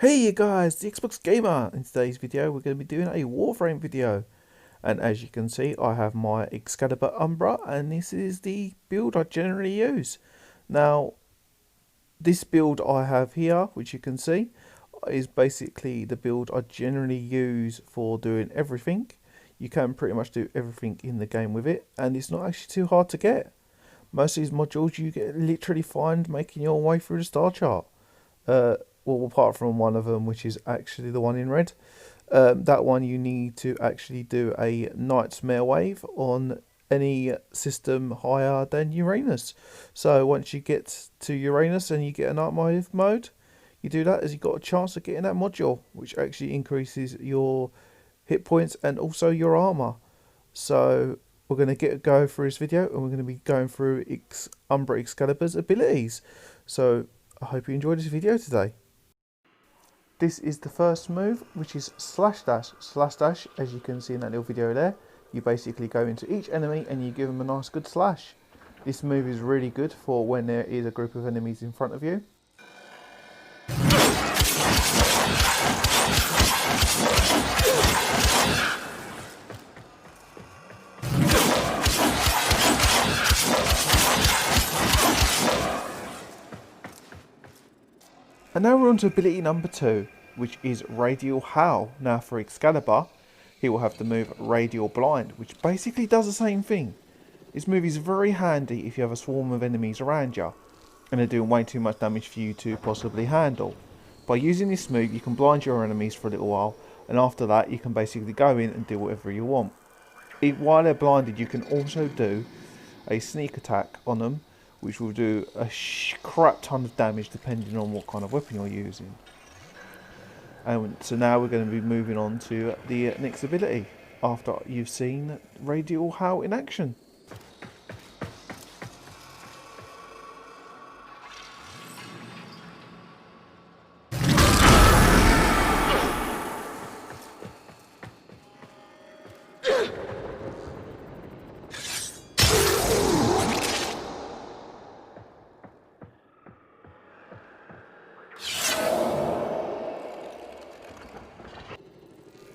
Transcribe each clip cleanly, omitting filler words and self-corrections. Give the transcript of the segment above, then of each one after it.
Hey you guys, the Xbox Gamer. In today's video we're going to be doing a Warframe video, and as you can see I have my Excalibur Umber and this is the build I generally use. Now this build I have here, which you can see, is basically the build I generally use for doing everything. You can pretty much do everything in the game with it, and it's not actually too hard to get. Most of these modules you get literally find making your way through the star chart. Well, apart from one of them, which is actually the one in red. That one you need to actually do a nightmare wave on any system higher than Uranus. So once you get to Uranus and you get a nightmare wave mode, you do that as you got a chance of getting that module, which actually increases your hit points and also your armor. So we're going to go through this video and we're going to be going through Umber Excalibur's abilities. So I hope you enjoyed this video today. This is the first move, which is slash dash. Slash dash, as you can see in that little video there, you basically go into each enemy and you give them a nice good slash. This move is really good for when there is a group of enemies in front of you. And now we're on to ability number 2, which is Radial Howl. Now for Excalibur, he will have the move Radial Blind, which basically does the same thing. This move is very handy if you have a swarm of enemies around you, and they're doing way too much damage for you to possibly handle. By using this move, you can blind your enemies for a little while, and after that you can basically go in and do whatever you want. While they're blinded, you can also do a sneak attack on them, which will do a crap ton of damage depending on what kind of weapon you're using. And so now we're going to be moving on to the next ability after you've seen Radial Howl in action.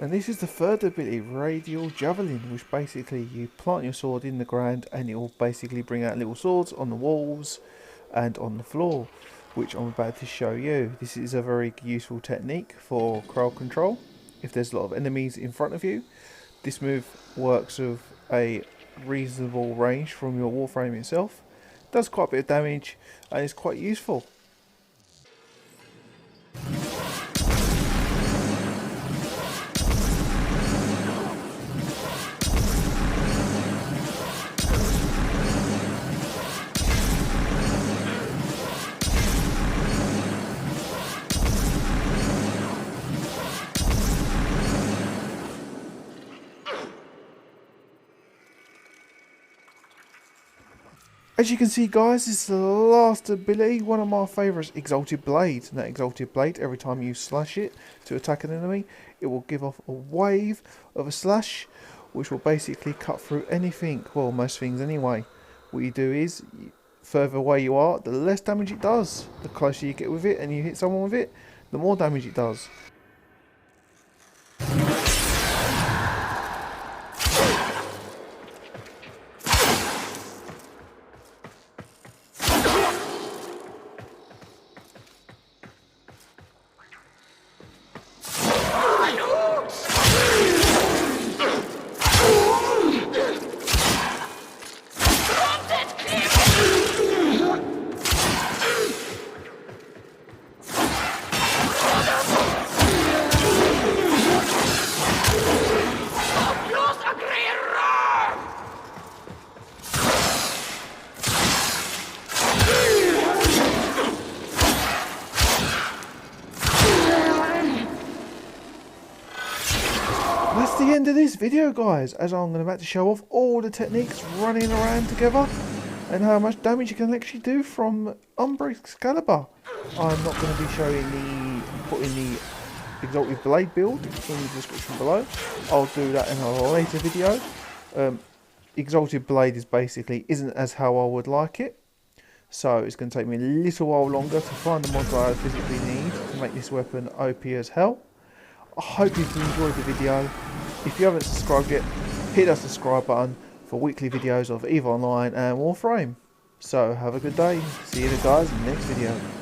And this is the third ability, Radial Javelin, which basically you plant your sword in the ground and it will basically bring out little swords on the walls and on the floor, which I'm about to show you. This is a very useful technique for crowd control. If there's a lot of enemies in front of you, this move works with a reasonable range from your Warframe itself. Does quite a bit of damage and is quite useful. As you can see guys, this is the last ability, one of my favourites, Exalted Blade. And that Exalted Blade, every time you slash it to attack an enemy, it will give off a wave of a slash, which will basically cut through anything, well most things anyway. What you do is, further away you are, the less damage it does. The closer you get with it and you hit someone with it, the more damage it does. That's the end of this video guys, as I'm about to show off all the techniques running around together and how much damage you can actually do from Umber Excalibur. I'm not going to be putting the Exalted Blade build in the description below. I'll do that in a later video. Exalted Blade isn't as how I would like it, so it's going to take me a little while longer to find the mods I physically need to make this weapon OP as hell. I hope you've enjoyed the video. If you haven't subscribed yet, hit that subscribe button for weekly videos of EVE Online and Warframe. So have a good day. See you guys in the next video.